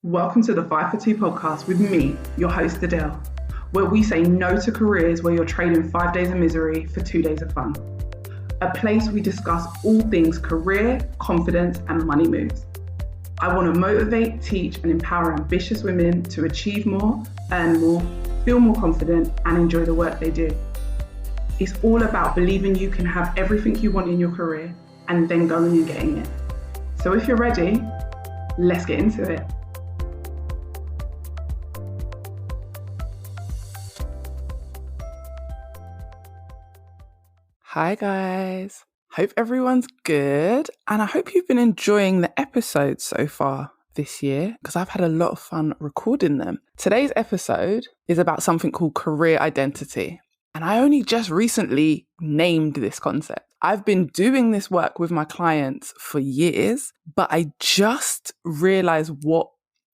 Welcome to the 5 for 2 podcast with me, your host Adele, where we say no to careers where you're trading 5 days of misery for 2 days of fun. A place we discuss all things career, confidence, and money moves. I want to motivate, teach, and empower ambitious women to achieve more, earn more, feel more confident, and enjoy the work they do. It's all about believing you can have everything you want in your career and then going and getting it. So if you're ready, let's get into it. Hi guys, hope everyone's good and I hope you've been enjoying the episodes so far this year because I've had a lot of fun recording them. Today's episode is about something called career identity and I only just recently named this concept. I've been doing this work with my clients for years, but I just realized what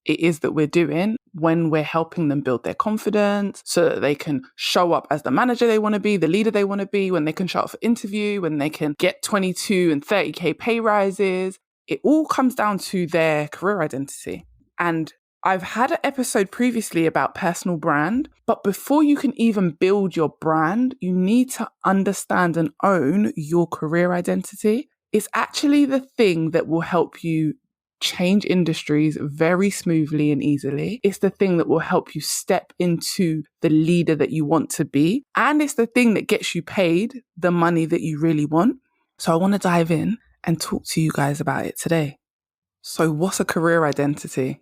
it is that we're doing when we're helping them build their confidence so that they can show up as the manager they want to be, the leader they want to be, when they can show up for interview, when they can get 22 and 30k pay rises. It all comes down to their career identity. And I've had an episode previously about personal brand, but before you can even build your brand, you need to understand and own your career identity. It's actually the thing that will help you change industries very smoothly and easily. It's the thing that will help you step into the leader that you want to be. And it's the thing that gets you paid the money that you really want. So I want to dive in and talk to you guys about it today. So what's a career identity?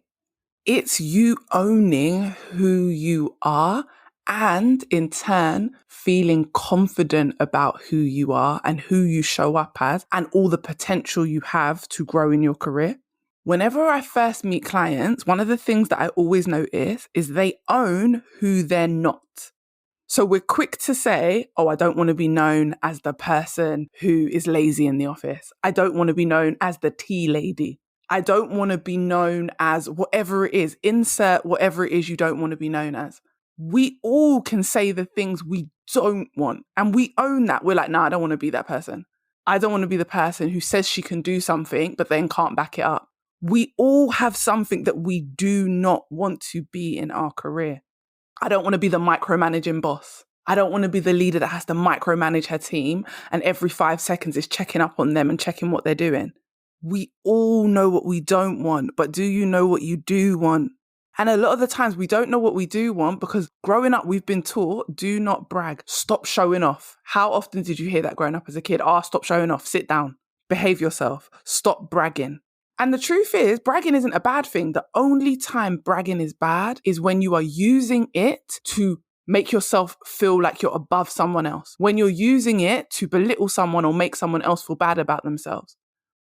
It's you owning who you are and in turn feeling confident about who you are and who you show up as and all the potential you have to grow in your career. Whenever I first meet clients, one of the things that I always notice is they own who they're not. So we're quick to say, oh, I don't want to be known as the person who is lazy in the office. I don't want to be known as the tea lady. I don't want to be known as whatever it is. Insert whatever it is you don't want to be known as. We all can say the things we don't want and we own that. We're like, no, I don't want to be that person. I don't want to be the person who says she can do something but then can't back it up. We all have something that we do not want to be in our career. I don't want to be the micromanaging boss. I don't want to be the leader that has to micromanage her team and every 5 seconds is checking up on them and checking what they're doing. We all know what we don't want, but do you know what you do want? And a lot of the times we don't know what we do want because growing up we've been taught, do not brag, stop showing off. How often did you hear that growing up as a kid? Stop showing off, sit down, behave yourself, stop bragging. And the truth is, bragging isn't a bad thing. The only time bragging is bad is when you are using it to make yourself feel like you're above someone else. When you're using it to belittle someone or make someone else feel bad about themselves.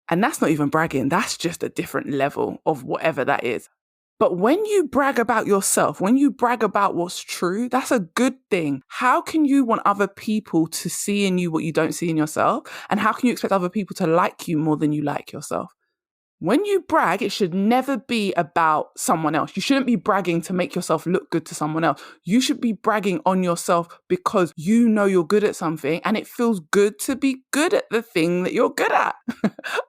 And that's not even bragging. That's just a different level of whatever that is. But when you brag about yourself, when you brag about what's true, that's a good thing. How can you want other people to see in you what you don't see in yourself? And how can you expect other people to like you more than you like yourself? When you brag, it should never be about someone else. You shouldn't be bragging to make yourself look good to someone else. You should be bragging on yourself because you know you're good at something and it feels good to be good at the thing that you're good at.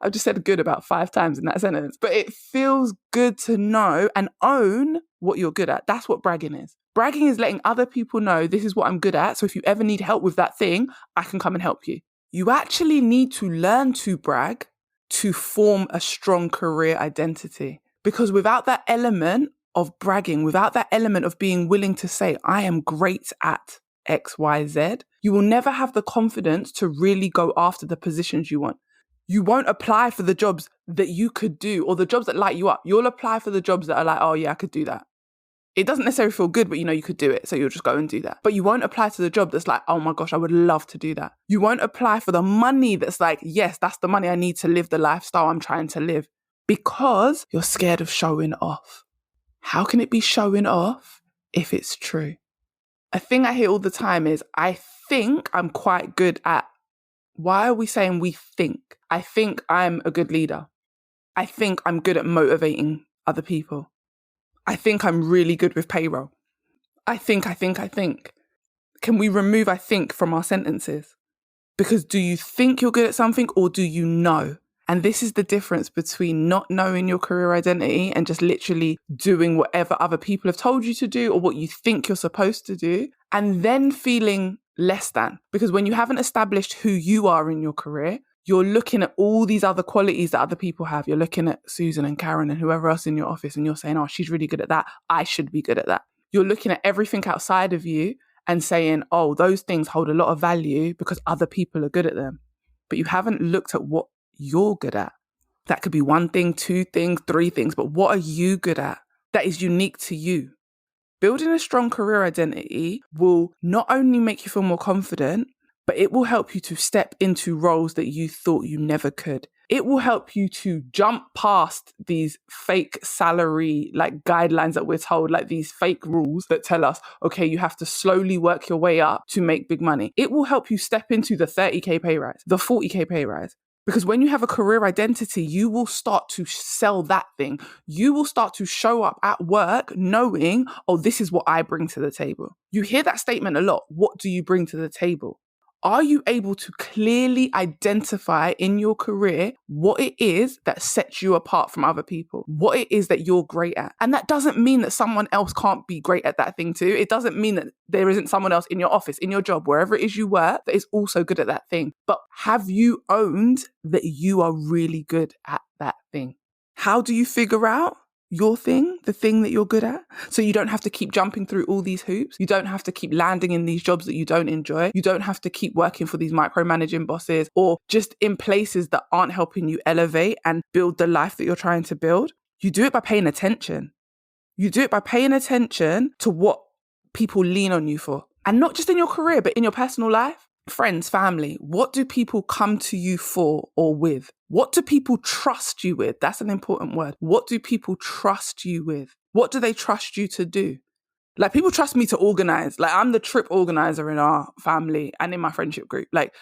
I've just said good about 5 times in that sentence, but it feels good to know and own what you're good at. That's what bragging is. Bragging is letting other people know this is what I'm good at. So if you ever need help with that thing, I can come and help you. You actually need to learn to brag to form a strong career identity. Because without that element of bragging, without that element of being willing to say, I am great at X, Y, Z, you will never have the confidence to really go after the positions you want. You won't apply for the jobs that you could do or the jobs that light you up. You'll apply for the jobs that are like, oh yeah, I could do that. It doesn't necessarily feel good, but you know you could do it. So you'll just go and do that. But you won't apply to the job that's like, oh my gosh, I would love to do that. You won't apply for the money that's like, yes, that's the money I need to live the lifestyle I'm trying to live. Because you're scared of showing off. How can it be showing off if it's true? A thing I hear all the time is, I think I'm quite good at. Why are we saying we think? I think I'm a good leader. I think I'm good at motivating other people. I think I'm really good with payroll. I think. Can we remove I think from our sentences? Because do you think you're good at something or do you know? And this is the difference between not knowing your career identity and just literally doing whatever other people have told you to do or what you think you're supposed to do, and then feeling less than. Because when you haven't established who you are in your career, you're looking at all these other qualities that other people have. You're looking at Susan and Karen and whoever else in your office, and you're saying, oh, she's really good at that. I should be good at that. You're looking at everything outside of you and saying, oh, those things hold a lot of value because other people are good at them. But you haven't looked at what you're good at. That could be one thing, two things, three things, but what are you good at that is unique to you? Building a strong career identity will not only make you feel more confident, but it will help you to step into roles that you thought you never could. It will help you to jump past these fake salary guidelines that we're told, like these fake rules that tell us, okay, you have to slowly work your way up to make big money. It will help you step into the 30K pay rise, the 40K pay rise. Because when you have a career identity, you will start to sell that thing. You will start to show up at work knowing, oh, this is what I bring to the table. You hear that statement a lot. What do you bring to the table? Are you able to clearly identify in your career what it is that sets you apart from other people? What it is that you're great at? And that doesn't mean that someone else can't be great at that thing too. It doesn't mean that there isn't someone else in your office, in your job, wherever it is you work, that is also good at that thing. But have you owned that you are really good at that thing? How do you figure out your thing, the thing that you're good at? So you don't have to keep jumping through all these hoops. You don't have to keep landing in these jobs that you don't enjoy. You don't have to keep working for these micromanaging bosses or just in places that aren't helping you elevate and build the life that you're trying to build. You do it by paying attention. You do it by paying attention to what people lean on you for. And not just in your career, but in your personal life. Friends, family, what do people come to you for or with? What do people trust you with? That's an important word. What do people trust you with? What do they trust you to do? Like, people trust me to organize. Like, I'm the trip organizer in our family and in my friendship group. Like,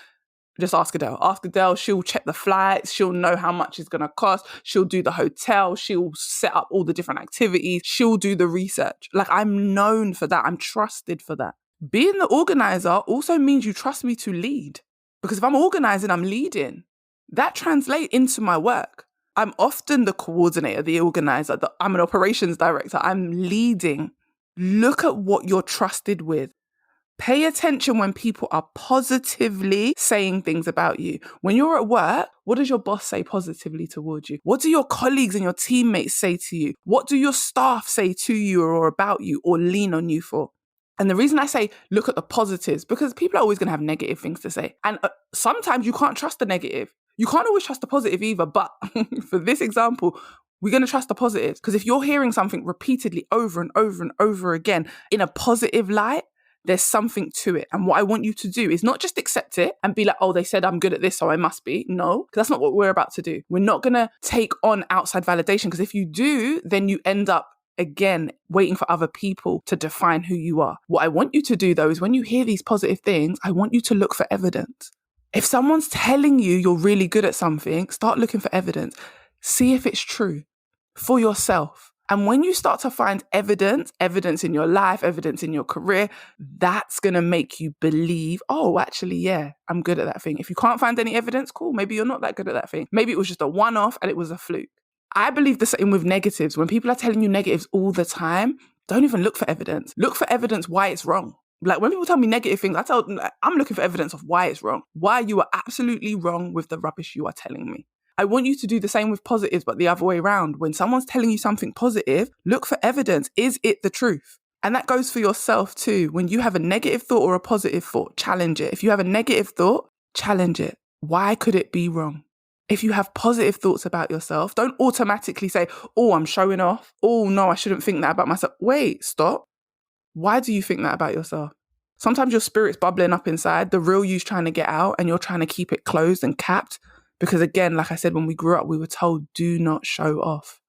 just ask Adele. Ask Adele, she'll check the flights. She'll know how much it's going to cost. She'll do the hotel. She'll set up all the different activities. She'll do the research. Like, I'm known for that. I'm trusted for that. Being the organizer also means you trust me to lead. Because if I'm organizing, I'm leading. That translates into my work. I'm often the coordinator, the organizer. I'm an operations director. I'm leading. Look at what you're trusted with. Pay attention when people are positively saying things about you. When you're at work, what does your boss say positively towards you? What do your colleagues and your teammates say to you? What do your staff say to you or about you or lean on you for? And the reason I say look at the positives, because people are always going to have negative things to say. And sometimes you can't trust the negative. You can't always trust the positive either. But for this example, we're going to trust the positives. Because if you're hearing something repeatedly over and over and over again in a positive light, there's something to it. And what I want you to do is not just accept it and be like, oh, they said I'm good at this, so I must be. No, because that's not what we're about to do. We're not going to take on outside validation, because if you do, then you end up again waiting for other people to define who you are. What I want you to do though is when you hear these positive things, I want you to look for evidence. If someone's telling you you're really good at something, start looking for evidence. See if it's true for yourself. And when you start to find evidence in your life, evidence in your career, that's going to make you believe, oh, actually, yeah, I'm good at that thing. If you can't find any evidence, cool, maybe you're not that good at that thing. Maybe it was just a one-off and it was a fluke. I believe the same with negatives. When people are telling you negatives all the time, don't even look for evidence. Look for evidence why it's wrong. Like, when people tell me negative things, I'm looking for evidence of why it's wrong. Why you are absolutely wrong with the rubbish you are telling me. I want you to do the same with positives, but the other way around. When someone's telling you something positive, look for evidence. Is it the truth? And that goes for yourself too. When you have a negative thought or a positive thought, challenge it. If you have a negative thought, challenge it. Why could it be wrong? If you have positive thoughts about yourself, don't automatically say, oh, I'm showing off. Oh, no, I shouldn't think that about myself. Wait, stop. Why do you think that about yourself? Sometimes your spirit's bubbling up inside, the real you's trying to get out, and you're trying to keep it closed and capped. Because again, like I said, when we grew up, we were told, do not show off.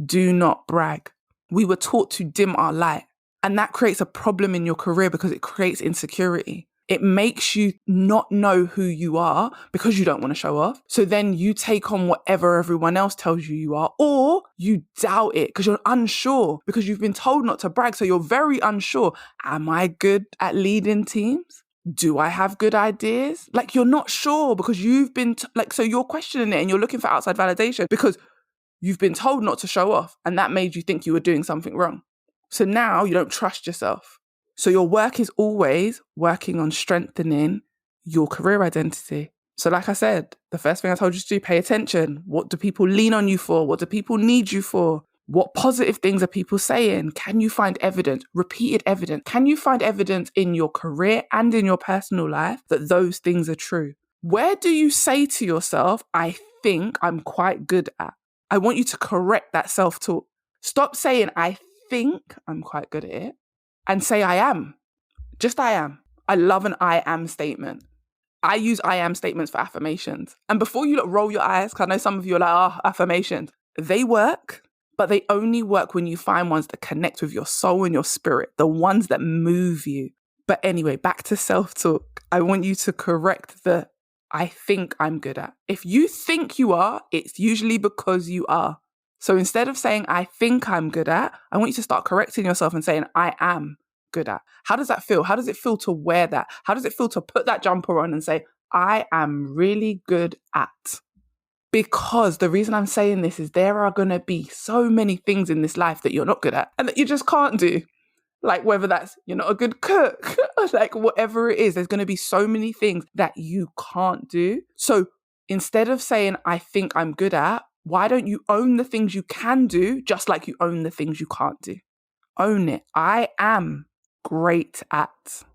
Do not brag. We were taught to dim our light. And that creates a problem in your career because it creates insecurity. It makes you not know who you are because you don't want to show off. So then you take on whatever everyone else tells you you are, or you doubt it because you're unsure because you've been told not to brag. So you're very unsure. Am I good at leading teams? Do I have good ideas? Like, you're not sure because you've been so you're questioning it and you're looking for outside validation because you've been told not to show off, and that made you think you were doing something wrong. So now you don't trust yourself. So your work is always working on strengthening your career identity. So like I said, the first thing I told you to do, pay attention. What do people lean on you for? What do people need you for? What positive things are people saying? Can you find evidence, repeated evidence? Can you find evidence in your career and in your personal life that those things are true? Where do you say to yourself, I think I'm quite good at? I want you to correct that self-talk. Stop saying, I think I'm quite good at it, and say, I am. Just I am. I love an I am statement. I use I am statements for affirmations. And before you roll your eyes, because I know some of you are like, affirmations. They work, but they only work when you find ones that connect with your soul and your spirit, the ones that move you. But anyway, back to self-talk. I want you to correct the I think I'm good at. If you think you are, it's usually because you are. So instead of saying, I think I'm good at, I want you to start correcting yourself and saying, I am good at. How does that feel? How does it feel to wear that? How does it feel to put that jumper on and say, I am really good at? Because the reason I'm saying this is there are going to be so many things in this life that you're not good at and that you just can't do. Like whether that's you're not a good cook, like whatever it is, there's going to be so many things that you can't do. So instead of saying, I think I'm good at, why don't you own the things you can do just like you own the things you can't do? Own it. I am great at.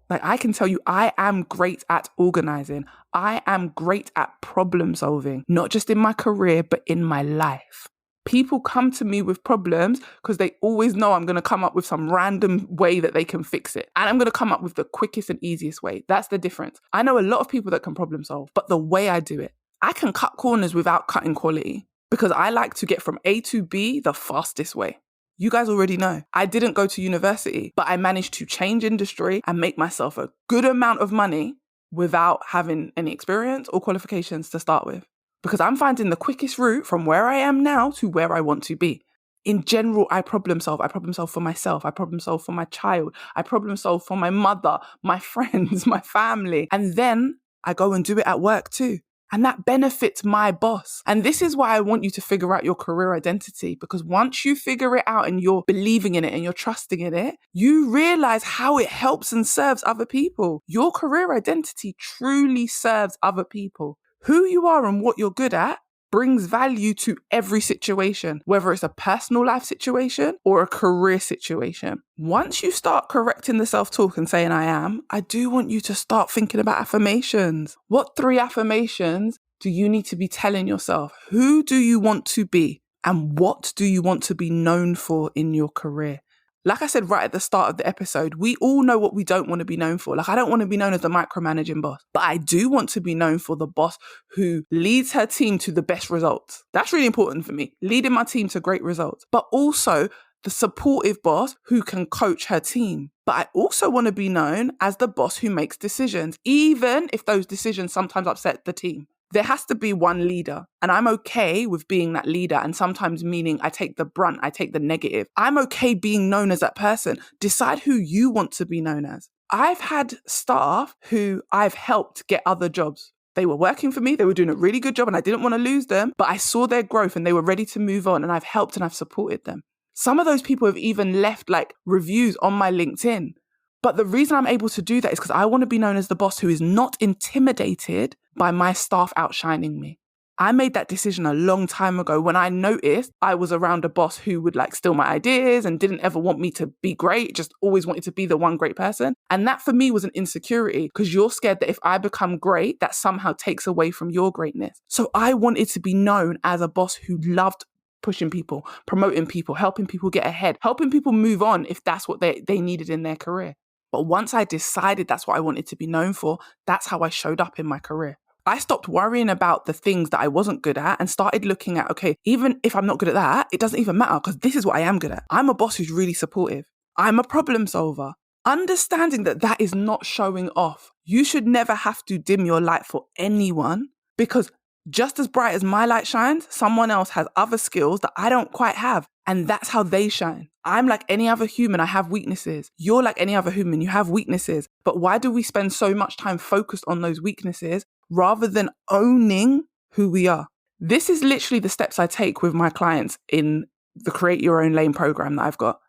Like I can tell you, I am great at organizing. I am great at problem solving, not just in my career, but in my life. People come to me with problems because they always know I'm going to come up with some random way that they can fix it. And I'm going to come up with the quickest and easiest way. That's the difference. I know a lot of people that can problem solve, but the way I do it, I can cut corners without cutting quality because I like to get from A to B the fastest way. You guys already know. I didn't go to university, but I managed to change industry and make myself a good amount of money without having any experience or qualifications to start with. Because I'm finding the quickest route from where I am now to where I want to be. In general, I problem solve. I problem solve for myself. I problem solve for my child. I problem solve for my mother, my friends, my family. And then I go and do it at work too. And that benefits my boss. And this is why I want you to figure out your career identity. Because once you figure it out and you're believing in it and you're trusting in it, you realize how it helps and serves other people. Your career identity truly serves other people. Who you are and what you're good at brings value to every situation, whether it's a personal life situation or a career situation. Once you start correcting the self-talk and saying I am, I do want you to start thinking about affirmations. What 3 affirmations do you need to be telling yourself? Who do you want to be? And what do you want to be known for in your career? Like I said right at the start of the episode, we all know what we don't want to be known for. Like, I don't want to be known as the micromanaging boss, but I do want to be known for the boss who leads her team to the best results. That's really important for me, leading my team to great results, but also the supportive boss who can coach her team. But I also want to be known as the boss who makes decisions, even if those decisions sometimes upset the team. There has to be one leader, and I'm okay with being that leader, and sometimes meaning I take the brunt, I take the negative. I'm okay being known as that person. Decide who you want to be known as. I've had staff who I've helped get other jobs. They were working for me, they were doing a really good job, and I didn't want to lose them, but I saw their growth and they were ready to move on, and I've helped and I've supported them. Some of those people have even left like reviews on my LinkedIn. But the reason I'm able to do that is because I want to be known as the boss who is not intimidated by my staff outshining me. I made that decision a long time ago when I noticed I was around a boss who would like steal my ideas and didn't ever want me to be great, just always wanted to be the one great person. And that for me was an insecurity because you're scared that if I become great, that somehow takes away from your greatness. So I wanted to be known as a boss who loved pushing people, promoting people, helping people get ahead, helping people move on if that's what they needed in their career. But once I decided that's what I wanted to be known for, that's how I showed up in my career. I stopped worrying about the things that I wasn't good at and started looking at, okay, even if I'm not good at that, it doesn't even matter because this is what I am good at. I'm a boss who's really supportive. I'm a problem solver. Understanding that that is not showing off. You should never have to dim your light for anyone because just as bright as my light shines, someone else has other skills that I don't quite have. And that's how they shine. I'm like any other human. I have weaknesses. You're like any other human. You have weaknesses. But why do we spend so much time focused on those weaknesses rather than owning who we are? This is literally the steps I take with my clients in the Create Your Own Lane program that I've got.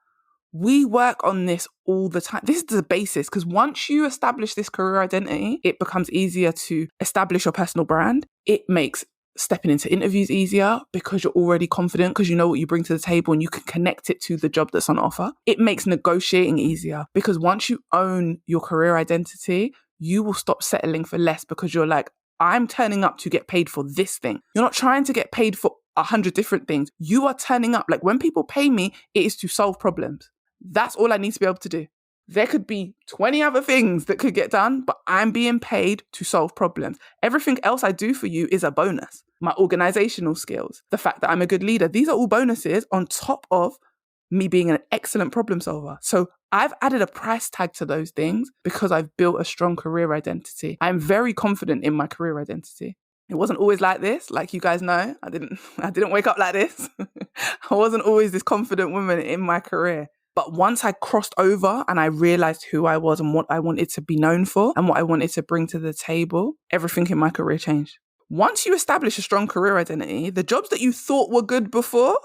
We work on this all the time. This is the basis, because once you establish this career identity, it becomes easier to establish your personal brand. It makes stepping into interviews easier because you're already confident, because you know what you bring to the table and you can connect it to the job that's on offer. It makes negotiating easier because once you own your career identity, you will stop settling for less because you're like, I'm turning up to get paid for this thing. You're not trying to get paid for 100 different things. You are turning up. Like when people pay me, it is to solve problems. That's all I need to be able to do. There could be 20 other things that could get done, but I'm being paid to solve problems. Everything else I do for you is a bonus. My organizational skills, the fact that I'm a good leader, these are all bonuses on top of me being an excellent problem solver. So I've added a price tag to those things because I've built a strong career identity. I'm very confident in my career identity. It wasn't always like this, like you guys know. I didn't wake up like this. I wasn't always this confident woman in my career. But once I crossed over and I realized who I was and what I wanted to be known for and what I wanted to bring to the table, everything in my career changed. Once you establish a strong career identity, the jobs that you thought were good before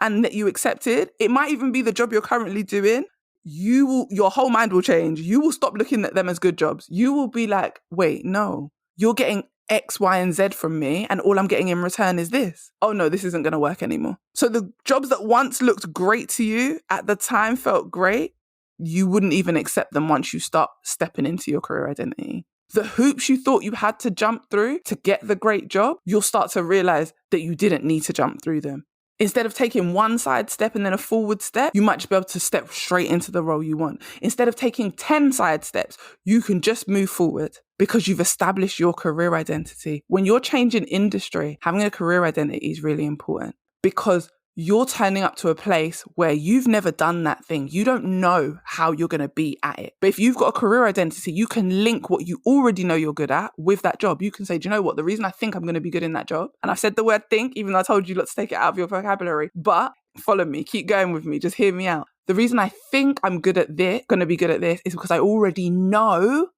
and that you accepted, it might even be the job you're currently doing, your whole mind will change. You will stop looking at them as good jobs. You will be like, wait, no, you're getting X, Y, and Z from me, and all I'm getting in return is this. Oh no, this isn't going to work anymore. So the jobs that once looked great to you at the time felt great, you wouldn't even accept them once you start stepping into your career identity. The hoops you thought you had to jump through to get the great job, you'll start to realize that you didn't need to jump through them. Instead of taking one side step and then a forward step, you might just be able to step straight into the role you want. Instead of taking 10 side steps, you can just move forward because you've established your career identity. When you're changing industry, having a career identity is really important because you're turning up to a place where you've never done that thing. You don't know how you're going to be at it. But if you've got a career identity, you can link what you already know you're good at with that job. You can say, do you know what? The reason I think I'm going to be good in that job, and I've said the word think, even though I told you not to take it out of your vocabulary, but follow me, keep going with me, just hear me out. The reason I think I'm good at this, going to be good at this, is because I already know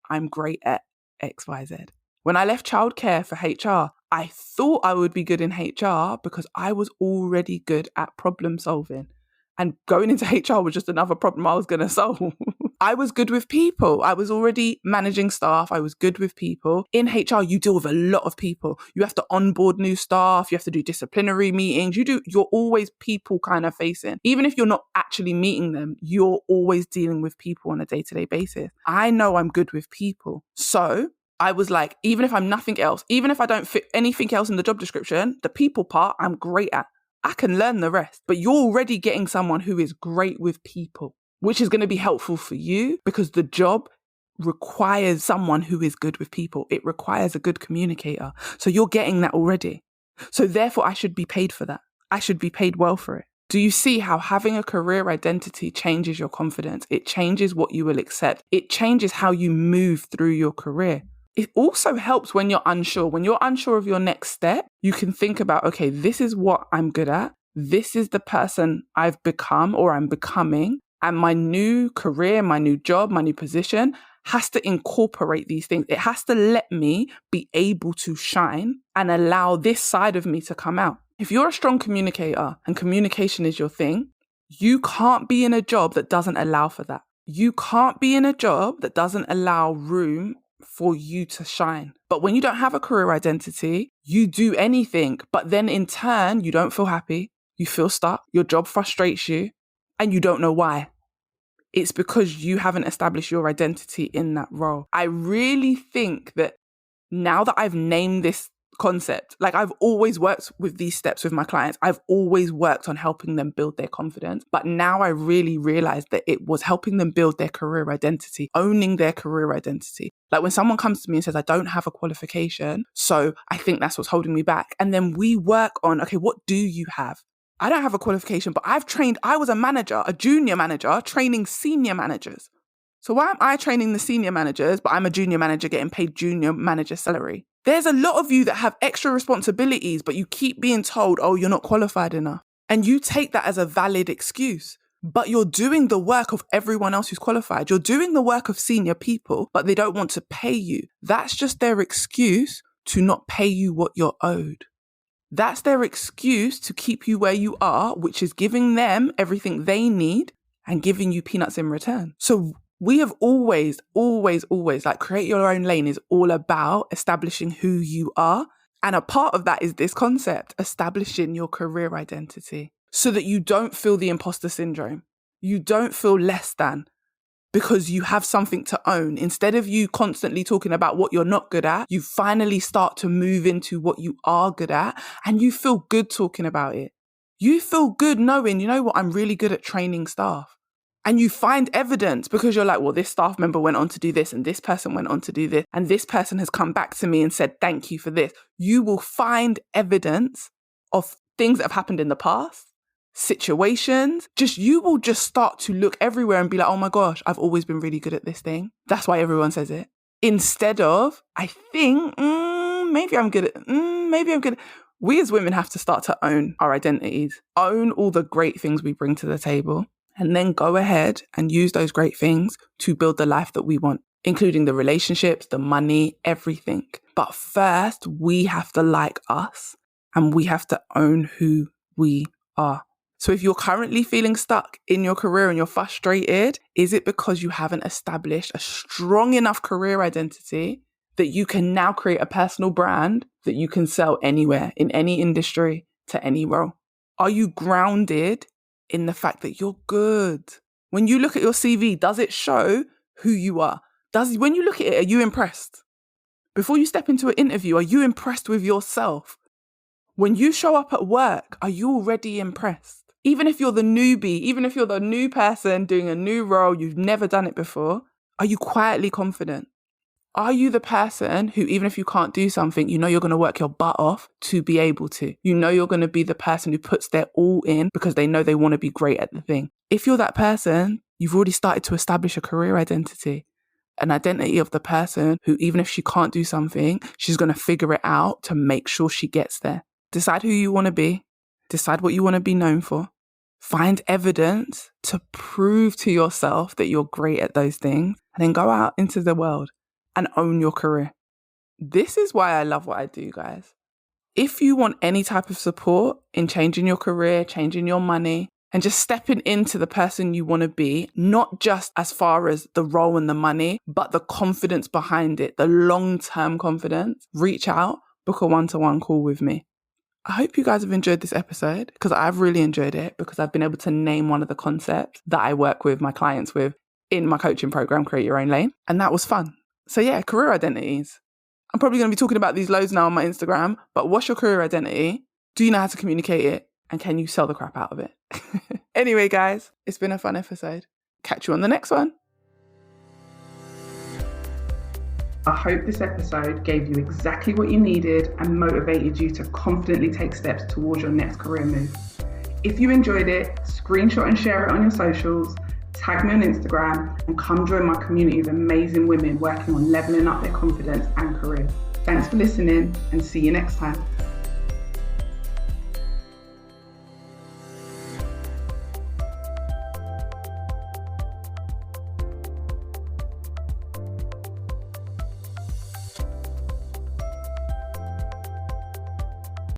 I'm great at X, Y, Z. When I left childcare for HR, I thought I would be good in HR because I was already good at problem solving. And going into HR was just another problem I was going to solve. I was good with people. I was already managing staff. I was good with people. In HR, you deal with a lot of people. You have to onboard new staff. You have to do disciplinary meetings. You're always people kind of facing. Even if you're not actually meeting them, you're always dealing with people on a day-to-day basis. I know I'm good with people. So I was like, even if I'm nothing else, even if I don't fit anything else in the job description, the people part I'm great at. I can learn the rest. But you're already getting someone who is great with people, which is going to be helpful for you because the job requires someone who is good with people. It requires a good communicator. So you're getting that already. So therefore, I should be paid for that. I should be paid well for it. Do you see how having a career identity changes your confidence? It changes what you will accept. It changes how you move through your career. It also helps when you're unsure. When you're unsure of your next step, you can think about, okay, this is what I'm good at. This is the person I've become or I'm becoming. And my new career, my new job, my new position has to incorporate these things. It has to let me be able to shine and allow this side of me to come out. If you're a strong communicator and communication is your thing, you can't be in a job that doesn't allow for that. You can't be in a job that doesn't allow room for you to shine. But when you don't have a career identity, you do anything, but then in turn, you don't feel happy, you feel stuck, your job frustrates you, and you don't know why. It's because you haven't established your identity in that role. I really think that now that I've named this concept, like I've always worked with these steps with my clients. I've always worked on helping them build their confidence. But now I really realized that it was helping them build their career identity, owning their career identity. Like when someone comes to me and says, I don't have a qualification, so I think that's what's holding me back. And then we work on, okay, what do you have? I don't have a qualification, but I was a manager, a junior manager, training senior managers. So why am I training the senior managers, but I'm a junior manager getting paid junior manager salary? There's a lot of you that have extra responsibilities, but you keep being told, oh, you're not qualified enough. And you take that as a valid excuse. But you're doing the work of everyone else who's qualified. You're doing the work of senior people, but they don't want to pay you. That's just their excuse to not pay you what you're owed. That's their excuse to keep you where you are, which is giving them everything they need and giving you peanuts in return. So we have always, like, create your own lane is all about establishing who you are. And a part of that is this concept, establishing your career identity so that you don't feel the imposter syndrome. You don't feel less than because you have something to own. Instead of you constantly talking about what you're not good at, you finally start to move into what you are good at and you feel good talking about it. You feel good knowing, you know what, I'm really good at training staff. And you find evidence because you're like, well, this staff member went on to do this and this person went on to do this and this person has come back to me and said, thank you for this. You will find evidence of things that have happened in the past, situations. You will just start to look everywhere and be like, oh my gosh, I've always been really good at this thing. That's why everyone says it. Instead of, I think, maybe I'm good at. We as women have to start to own our identities, own all the great things we bring to the table, and then go ahead and use those great things to build the life that we want, including the relationships, the money, everything. But first, we have to like us and we have to own who we are. So if you're currently feeling stuck in your career and you're frustrated, is it because you haven't established a strong enough career identity that you can now create a personal brand that you can sell anywhere, in any industry, to any role? Are you grounded in the fact that you're good? When you look at your CV, does it show who you are? When you look at it, are you impressed? Before you step into an interview, are you impressed with yourself? When you show up at work, are you already impressed? Even if you're the newbie, even if you're the new person doing a new role, you've never done it before, are you quietly confident? Are you the person who, even if you can't do something, you know you're going to work your butt off to be able to? You know you're going to be the person who puts their all in because they know they want to be great at the thing. If you're that person, you've already started to establish a career identity, an identity of the person who, even if she can't do something, she's going to figure it out to make sure she gets there. Decide who you want to be. Decide what you want to be known for. Find evidence to prove to yourself that you're great at those things, and then go out into the world and own your career. This is why I love what I do, guys. If you want any type of support in changing your career, changing your money, and just stepping into the person you want to be, not just as far as the role and the money, but the confidence behind it, the long-term confidence, reach out, book a one-to-one call with me. I hope you guys have enjoyed this episode because I've really enjoyed it because I've been able to name one of the concepts that I work with my clients with in my coaching program, Create Your Own Lane. And that was fun. So yeah, career identities. I'm probably going to be talking about these loads now on my Instagram, but what's your career identity? Do you know how to communicate it? And can you sell the crap out of it? Anyway, guys, it's been a fun episode. Catch you on the next one. I hope this episode gave you exactly what you needed and motivated you to confidently take steps towards your next career move. If you enjoyed it, screenshot and share it on your socials, tag me on Instagram, and come join my community of amazing women working on leveling up their confidence and careers. Thanks for listening and see you next time.